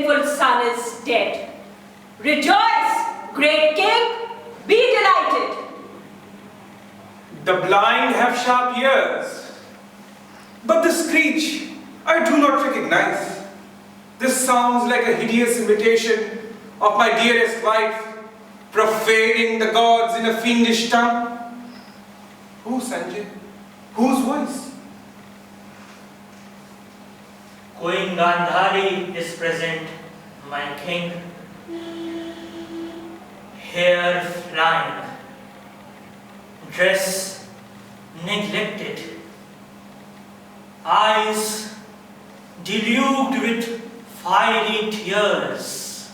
sinful son is dead. Rejoice, great king, be delighted. The blind have sharp ears, but the screech I do not recognize. This sounds like a hideous imitation of my dearest wife, profaning the gods in a fiendish tongue. Who, Sanjay? Whose voice? Queen Gandhari is present, my king. Hair flying, dress neglected, eyes deluged with fiery tears.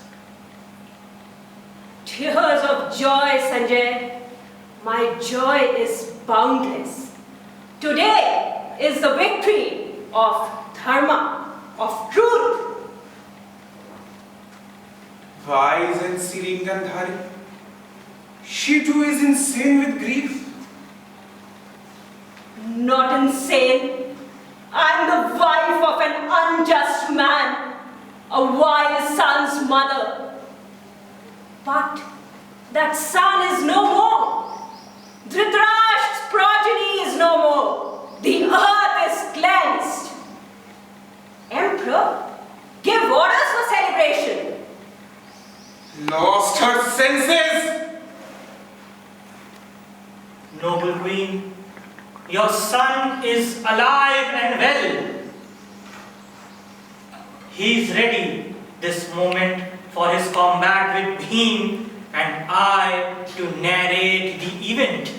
Tears of joy, Sanjay. My joy is boundless. Today is the victory of dharma, of truth. Wise and serene Gandhari. She too is insane with grief. Not insane. I'm the wife of an unjust man, a wild son's mother. But that son is no more. Dhritarashtra's progeny is no more. The earth is cleansed. Emperor, give orders for celebration. Lost her senses. Noble queen, your son is alive and well. He is ready this moment for his combat with Bhim and I to narrate the event.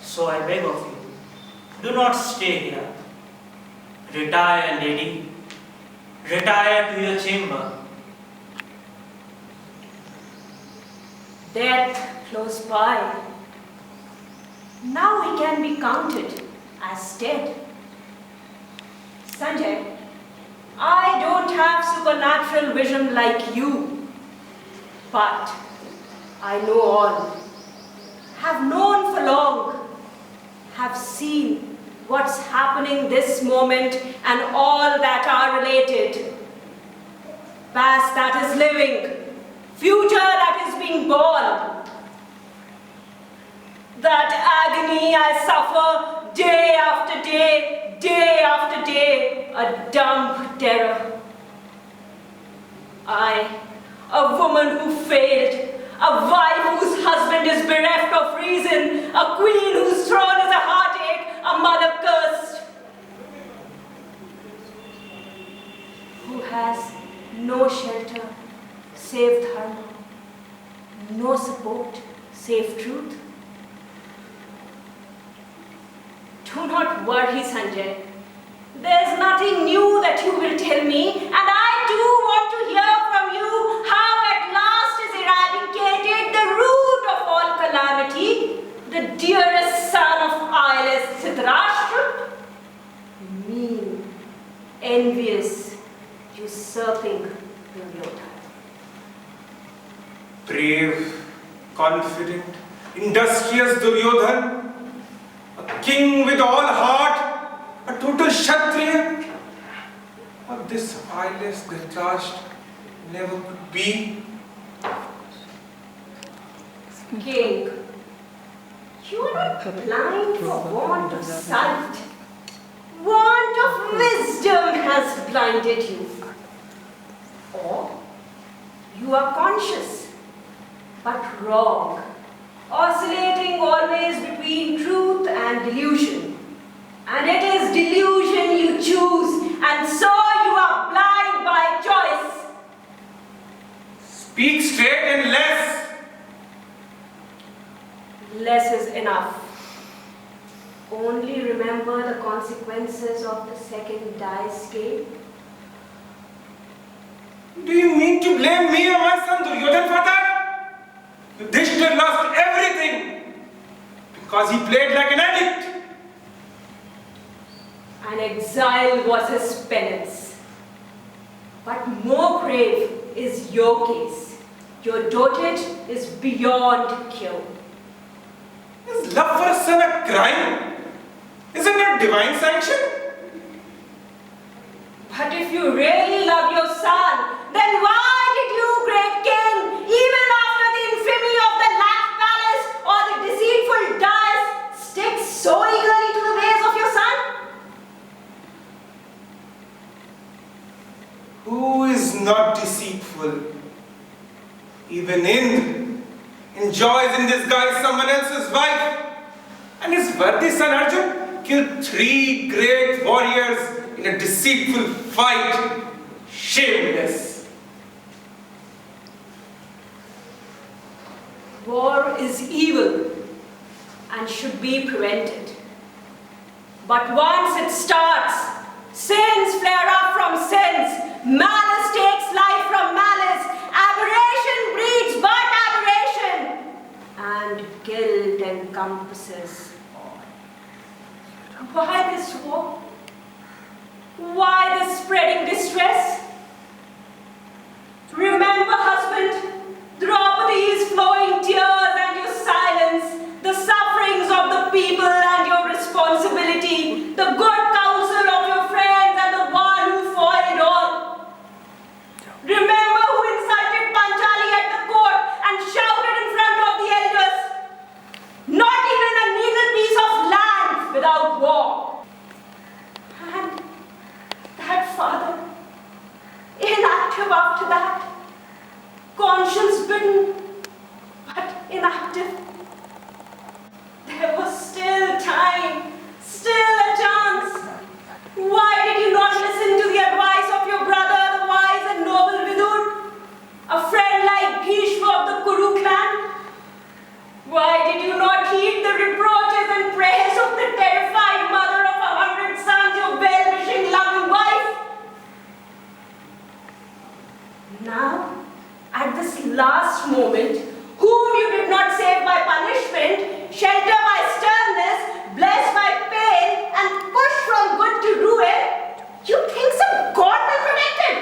So I beg of you, do not stay here. Retire, lady. Retire to your chamber. Death close by. Now we can be counted as dead. Sanjay, I don't have supernatural vision like you, but I know all, have known for long, have seen what's happening this moment and all that are related. Past that is living, future that is being born. That agony I suffer day after day, day after day, a dumb terror. I, a woman who failed, a wife whose husband is bereft of reason, a queen whose throne is a heartache, a mother cursed, who has no shelter save dharma, no support save truth. Do not worry, Sanjay. There's nothing new that you will tell me, and I do want to hear from you how at last is eradicated the root of all calamity, the dearest son of eyeless Dhritarashtra. Mean, envious, usurping Duryodhana. Brave, confident, industrious Duryodhana. A king with all heart, a total Kshatriya. But this eyeless Dhritarashtra never could be. King, you are not blind for want of sight. Want of wisdom has blinded you. Or you are conscious, but wrong, oscillating always between truth and delusion. And it is delusion you choose, and so you are blind by choice. Speak straight and less. Less is enough. Only remember the consequences of the second die scale. Do you mean to blame me or my son Duryodhana for that? Yudhishthira lost everything because he played like an addict. An exile was his penance. But more grave is your case. Your dotage is beyond cure. Is love for a son a crime? Isn't it divine sanction? But if you really love your who is not deceitful. Even Indra enjoys in disguise someone else's wife, and his worthy son Arjun killed 3 great warriors in a deceitful fight. Shameless. War is evil and should be prevented. But once it starts, sins flare up from sins, malice takes life from malice, aberration breeds but aberration, and guilt encompasses all. Why this war? Why this spreading distress? Remember, husband, Draupadi's flowing tears and your silence, the sufferings of the people and your responsibility, the good counsel of your friends and the one who foiled all. Remember who insulted Panchali at the court and shouted in front of the elders, "Not even a needle piece of land without war." And that father, inactive after that, conscience bitten, but inactive. There was still time, still a chance. Why did you not listen to the advice of your brother, the wise and noble Vidur, a friend like Bhishma of the Kuru clan? Why did you not heed the reproaches and prayers of the terrified mother of 100 sons, your well-wishing, loving wife? Now, at this last moment, whom you did not save by punishment, shelter by sternness, bless by pain, and push from good to ruin, you think some God will protect him?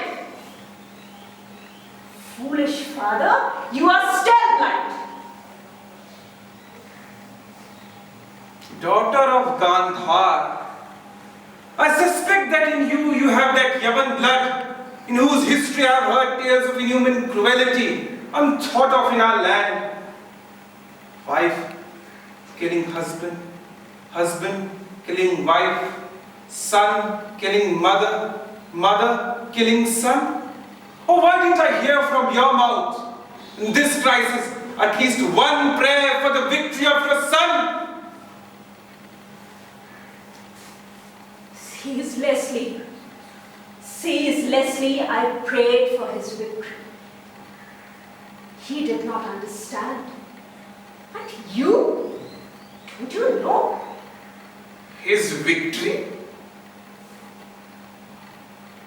Foolish father, you are still blind. Daughter of Gandhar, I suspect that in you have that Yavan blood, in whose history I have heard tales of inhuman cruelty unthought of in our land. Wife killing husband, husband killing wife, son killing mother, mother killing son. Oh, why didn't I hear from your mouth in this crisis at least one prayer for the victory of your son? Ceaselessly, I prayed for his victory. He did not understand. And you? Don't you know? His victory?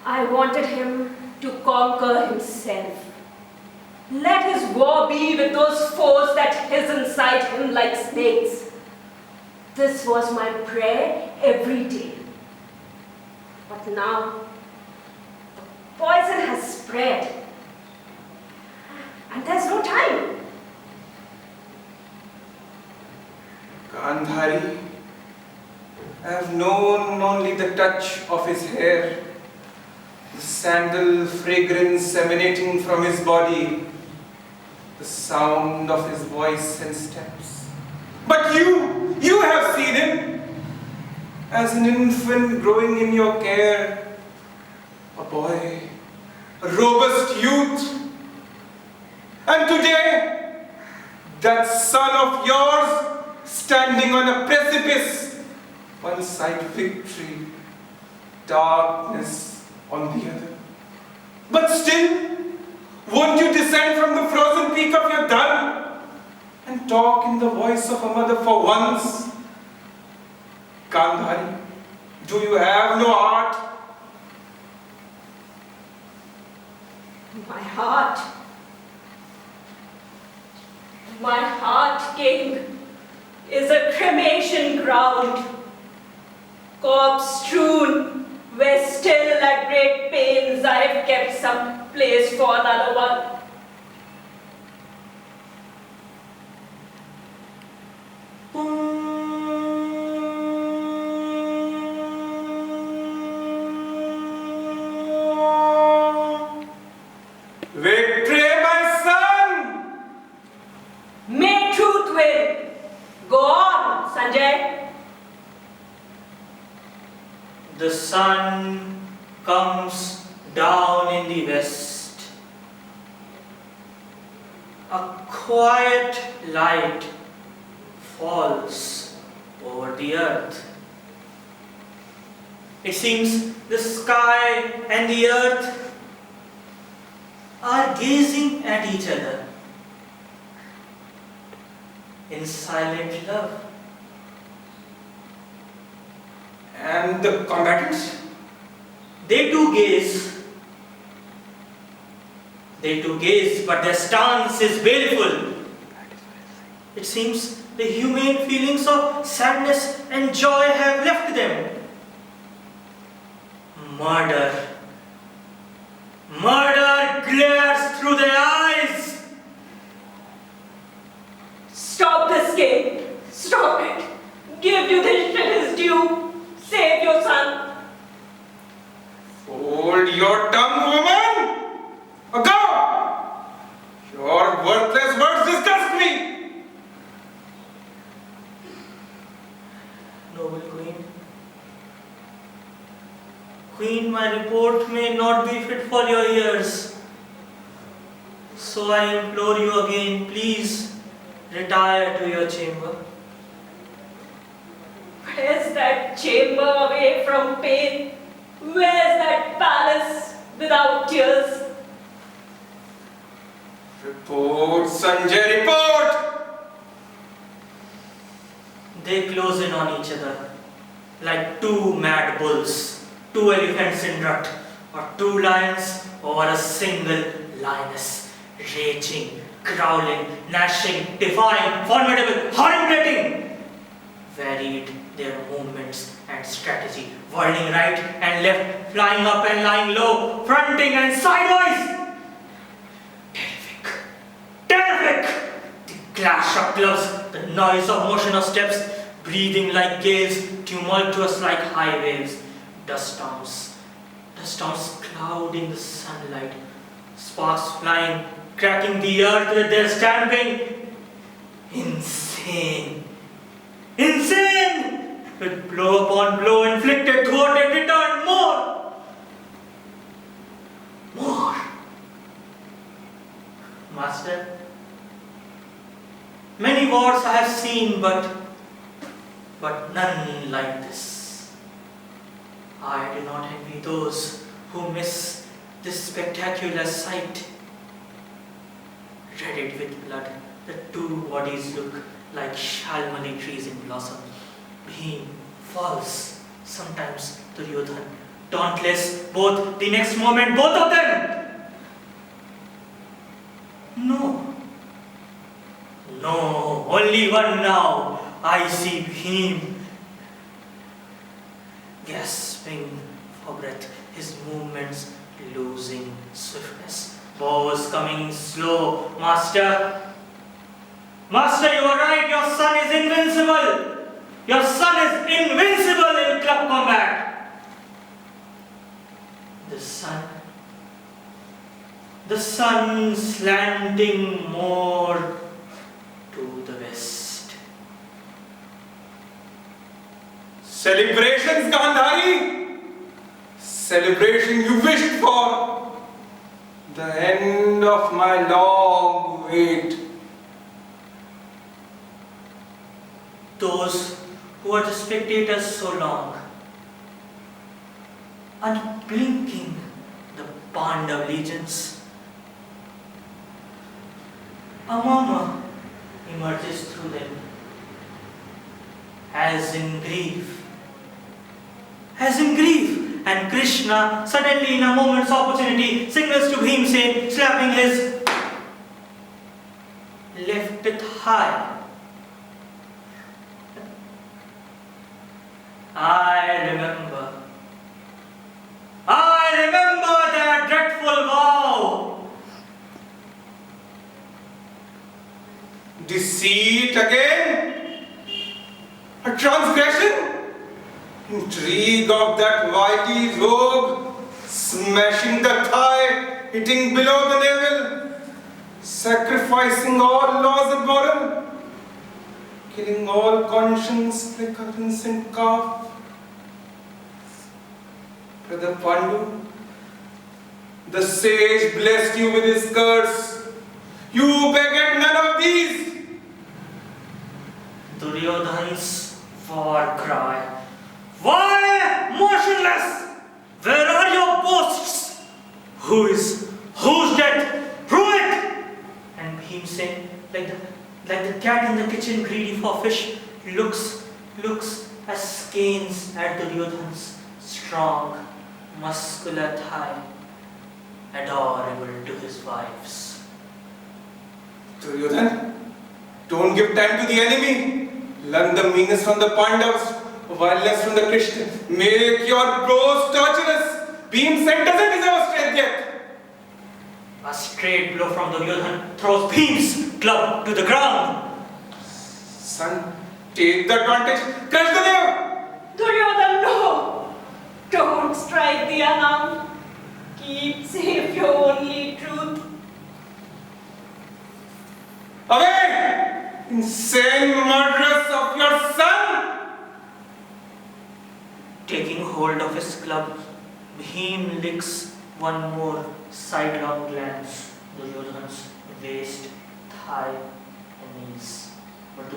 I wanted him to conquer himself. Let his war be with those foes that hiss inside him like snakes. This was my prayer every day. But now, the poison has spread. And there's no time. Gandhari, I have known only the touch of his hair, the sandal fragrance emanating from his body, the sound of his voice and steps. But you have seen him as an infant growing in your care, a boy, a robust youth. And today, that son of yours standing on a precipice, one side victory, darkness on the other. But still, won't you descend from the frozen peak of your Dhan and talk in the voice of a mother for once? Gandhari, do you have no heart? My heart, king, is a cremation ground, corpse strewn, where still at great pains I have kept some place for another one. Victory, my son! May truth win. Go on, Sanjay. The sun comes down in the the west, a quiet light falls over the earth. It seems the sky and the earth are gazing at each other in silent love. And the combatants? They too gaze. They too gaze, but their stance is baleful. It seems the humane feelings of sadness and joy have left them. Murder. Murder glares through their eyes. Stop this game. Stop it. Give Yudhishthira his due. Save your son. Hold your tongue, woman! Go! Your worthless words disgust me! Noble Queen. Queen, my report may not be fit for your ears. So I implore you again, please retire to your chamber. Where's that chamber away from pain? Where's that palace without tears? Report, Sanjay, report! They close in on each other like two mad bulls, two elephants in rut, or two lions over a single lioness, raging, growling, gnashing, defying, formidable, horrible, varied their movements and strategy, whirling right and left, flying up and lying low, fronting and sideways. Terrific! Terrific! The clash of gloves, the noise of motion of steps, breathing like gales, tumultuous like high waves, dust storms clouding the sunlight, sparks flying, cracking the earth with their stamping. Insane! Insane! With blow upon blow inflicted, thwarted, returned more! More! Master, many wars I have seen, but none like this. I do not envy those who miss this spectacular sight. Redded with blood, the two bodies look like shalmali trees in blossom. Bhim falls, sometimes Duryodhan, dauntless, both the next moment, both of them. No, only one now. I see Bhim, gasping for breath, his movements losing swiftness. Bose coming slow. Master, you are right. Your son is invincible. Your son is invincible in club combat. The sun slanting more to the west. Celebrations, Gandhari! Celebration you wished for. The end of my long wait. Those who are the spectators so long, unblinking the Pandav legions. A murmur emerges through them, as in grief, and Krishna suddenly in a moment's opportunity signals to Bhim, saying, slapping his left thigh. I remember their dreadful vow. Deceit again? A transgression? Intrigue of that wily rogue, smashing the thigh, hitting below the navel, sacrificing all laws of moral, killing all conscience like a innocent calf. Brother Pandu, The sage blessed you with his curse. You beget none of these. Duryodhan's war cry. Why motionless? Where are your posts? Who's dead? Prove it! And Bhimsen, like the cat in the kitchen greedy for fish, looks askance at Duryodhan's strong, muscular thigh, adorable to his wives. Duryodhan, don't give time to the enemy. Learn the meanness from the Pandavas, violence from the Krishnas. Make your blows torturous. Bhimsen doesn't deserve strength yet. A straight blow from Duryodhan throws Bhim's club to the ground. Son, take the advantage. Crush the knave. Duryodhan, no! Don't strike the unarmed. Keep safe your only truth. Away! Insane murderers of your son! Taking hold of his club, Bhim licks one more sidelong glance Duryodhan's waist, thigh, and knees. But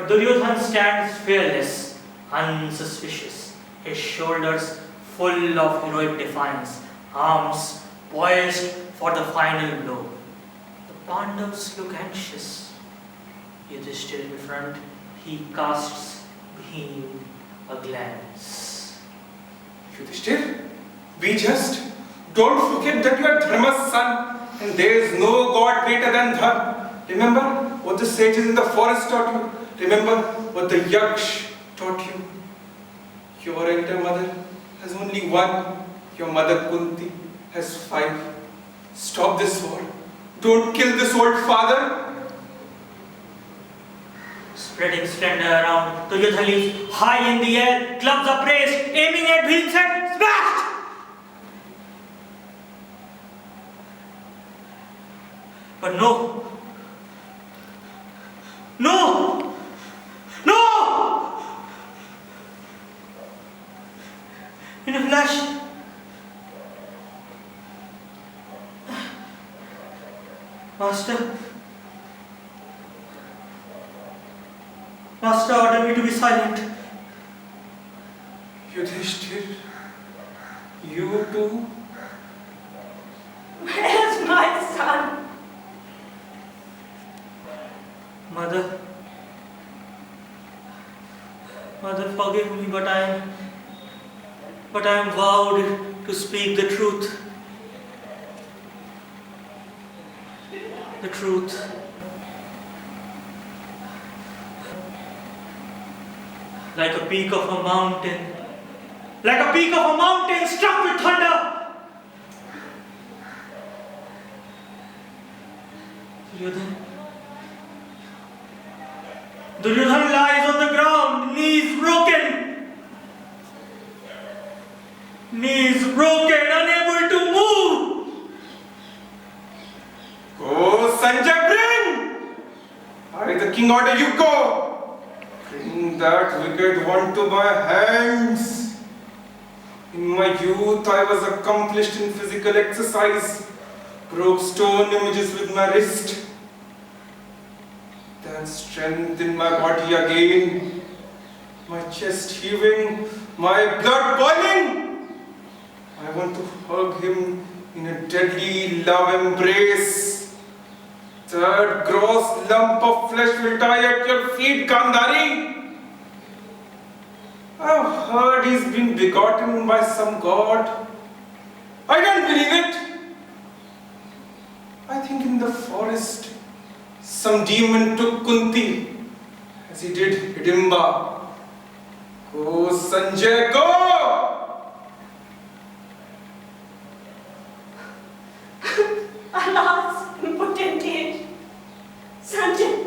Duryodhan stands fearless, unsuspicious, his shoulders full of heroic defiance, arms poised for the final blow. The Pandavas look anxious. Yudhishthir in front, he casts Bhim a glance. Yudhishthir, be just. Don't forget that you are Dharma's son, and there is no god greater than Dharma. Remember what the sages in the forest taught you. Remember what the Yaksh taught you. Your elder mother has only one. Your mother Kunti has 5. Stop this war. Don't kill this old father. Spreading splendor around, Duryodhan leaps high in the air, clubs are raised, aiming at Bhim's head, smashed! But no! In a flash, Master ordered me to be silent. Yudhishthir, you too? Where's my son? Mother, forgive me, but I am vowed to speak the truth. The truth. Like a peak of a mountain struck with thunder. Duryodhan lies on the ground, knees broken, unable to move. Go, Sanjay, bring! I, the king, order you go. Bring that wicked one to my hands. In my youth, I was accomplished in physical exercise, broke stone images with my wrist. Then strength in my body again, my chest heaving, my blood boiling. I want to hug him in a deadly love embrace. That gross lump of flesh will die at your feet, Gandhari. I've heard he's been begotten by some god. I don't believe it. I think in the forest, some demon took Kunti, as he did Hidimba. Go, Sanjay, go! Alas, potentate. Sanjay,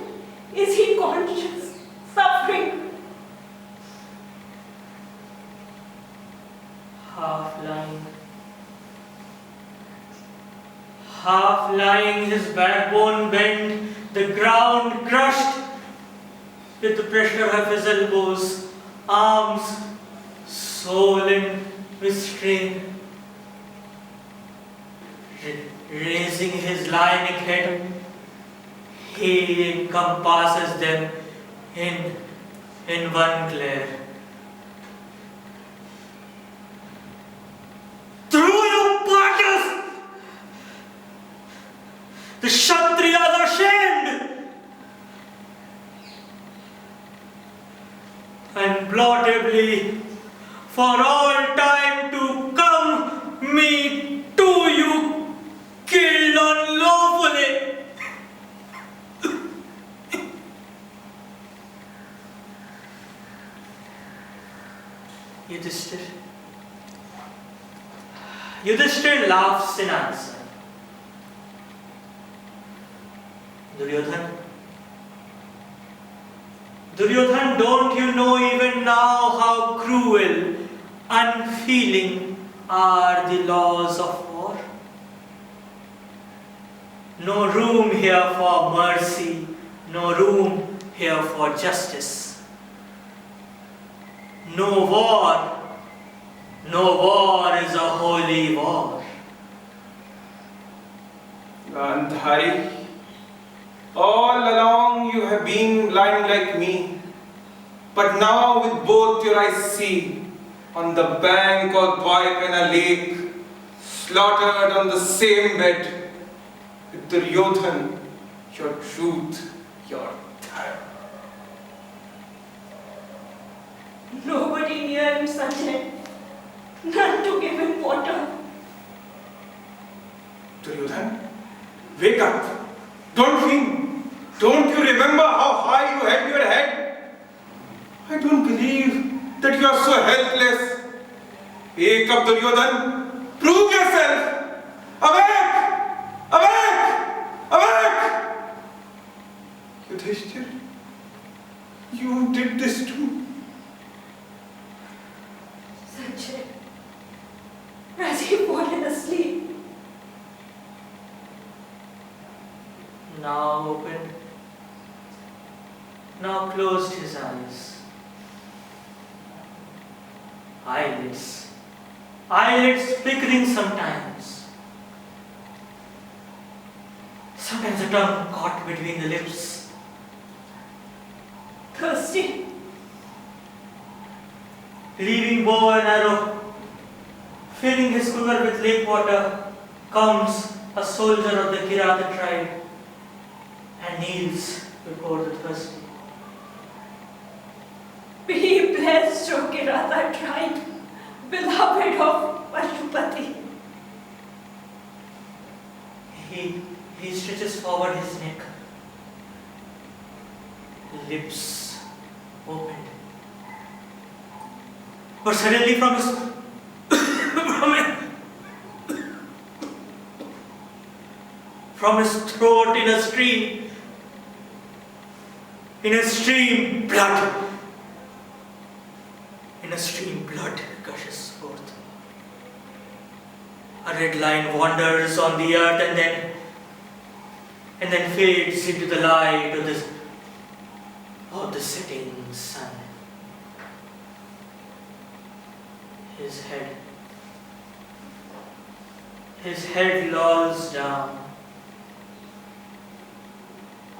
is he conscious, suffering? Half lying, his backbone bent, the ground crushed with the pressure of his elbows, arms swollen with strain. Raising his lionic head, he encompasses them in one glare. Through you partners! The Kshatriyas are shamed! And blottably, for all time to come, me too you killed unlawfully. Yudhishthir laughs in answer. Duryodhan, don't you know even now how cruel, unfeeling are the laws of war? No room here for mercy, no room here for justice. No war is a holy war. Gandhari, all along you have been blind like me, but now with both your eyes see, on the bank of Dwaipana lake, slaughtered on the same bed, with Duryodhan, your truth, your terror. Nobody near him, Sanjay. None to give him water. Duryodhan, wake up! Don't dream! Don't you remember how high you held your head? I don't believe that you are so helpless. Wake up, Duryodhan! Prove yourself! Awake! Awake! Awake! Yudhishthir, you did this too. Sanjay, has he fallen asleep? Now opened, now closed his eyes. Eyelids flickering sometimes. Sometimes a tongue caught between the lips. Thirsty? Leaving bow and arrow, filling his quiver with lake water, comes a soldier of the Kirata tribe and kneels before the thirsty. Be blessed, O Kirata tribe, beloved of Pashupati. He stretches forward his neck, lips opened. But suddenly from his throat in a stream blood gushes forth. A red line wanders on the earth and then fades into the light of the setting sun. His head lolls down.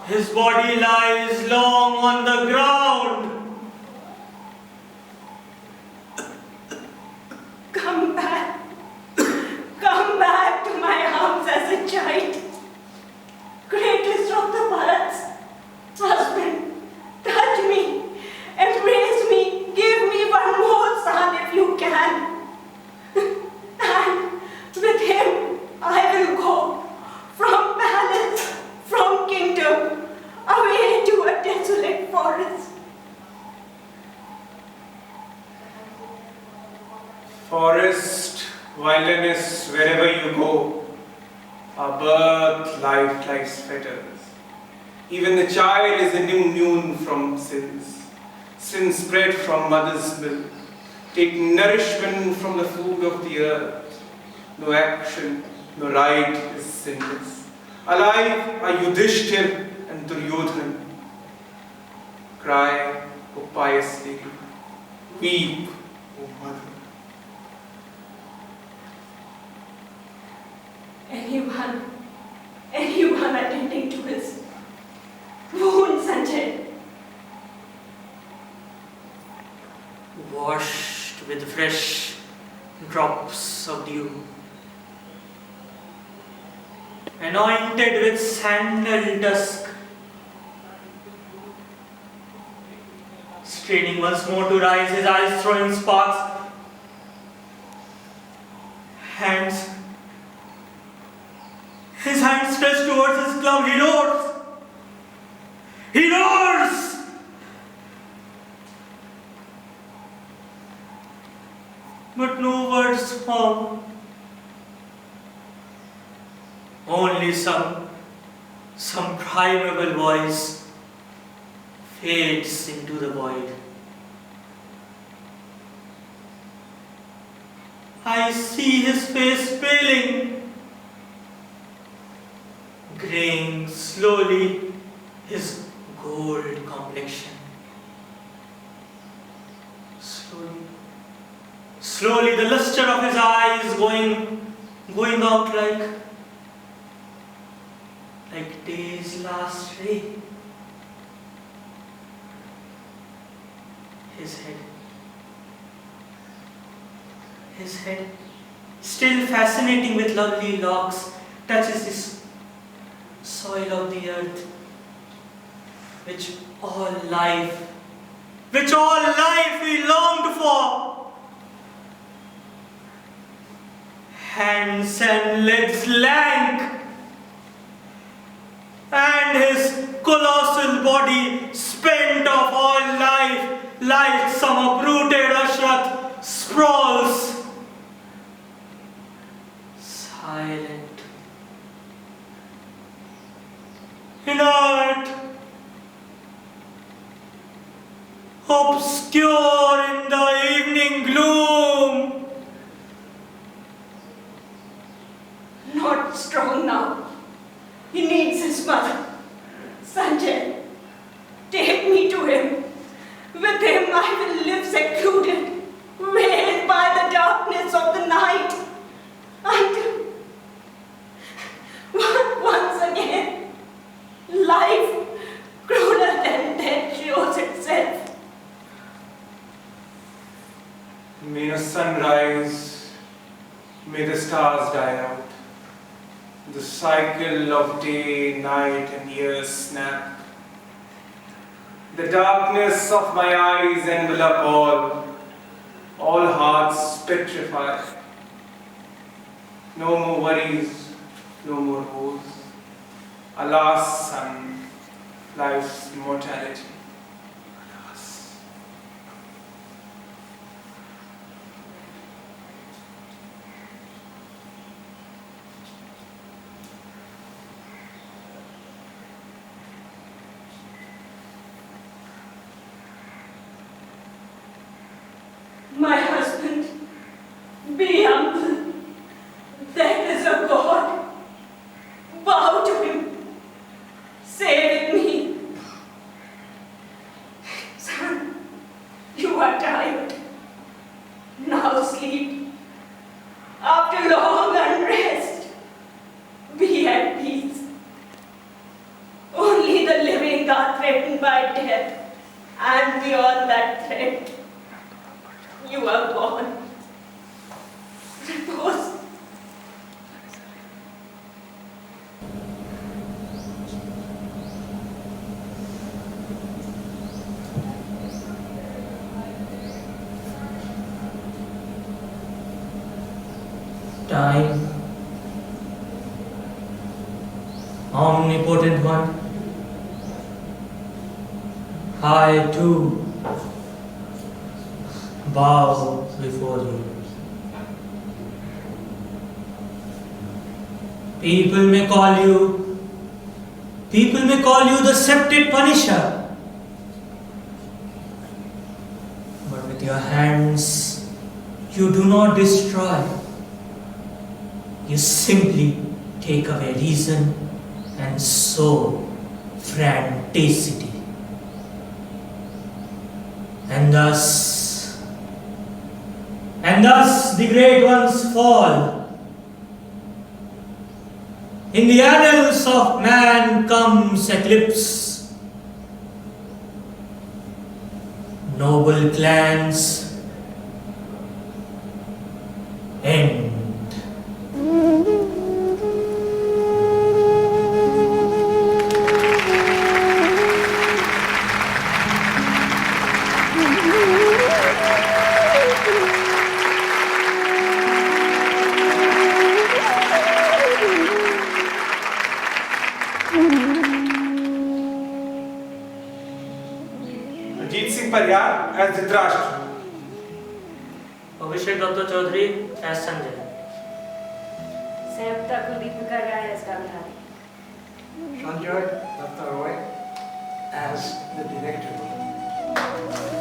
His body lies long on the ground. Come back. Come back to my arms as a child. Greatest of the Bharats. Husband, touch me. Embrace me. Give me one more son if you can. And with him I will go from palace, from kingdom, away to a desolate forest. Forest, wilderness, wherever you go, our birth, life, life's fetters. Even the child is immune from sins. Sin spread from mother's milk. Take nourishment from the food of the earth. No action, no right is sinless. Alive are Yudhishthir and Duryodhan. Cry, O pious lady. Weep, O mother. anyone attending to his wound, Sanjay. Washed with fresh drops of dew, anointed with sandal dusk, straining once more to rise, his eyes throwing sparks, his hands stretched towards his club. He roars! He roars! But no words found. Only some primeval voice fades into the void. I see his face paling, graying slowly his gold complexion. Slowly the luster of his eyes going out like day's last ray. His head, still fascinating with lovely locks, touches this soil of the earth, which all life we longed for. Hands and legs lank, and his colossal body spent of all life, like some uprooted ashrath, sprawls, silent, inert, obscure in the evening gloom. Not strong now. He needs his mother. Sanjay, take me to him. With him I will live secluded, veiled by the darkness of the night, until once again life crueler than death shows itself. May the sun rise, may the stars die out. The cycle of day, night and years snap. The darkness of my eyes envelop all hearts petrify. No more worries, no more woes. Alas, son, life's mortality. Alas. My husband, be humble. There is a God. Bow to him. Say with me. Son, you are tired. Now sleep. After long unrest, be at peace. Only the living are threatened by death, and beyond that threat, you are gone. Repose. Time, omnipotent one, I too bow before you. People may call you the scepted punisher, but with your hands you do not destroy. You simply take away reason and sow franticity. And thus the great ones fall. In the annals of man comes eclipse. Noble clans end. Ajeet Singh Pariyar as Dhritarashtra. Abhishek as Sanjay. Sanyukta as Gandhari. Sonjoy Dutta as the director.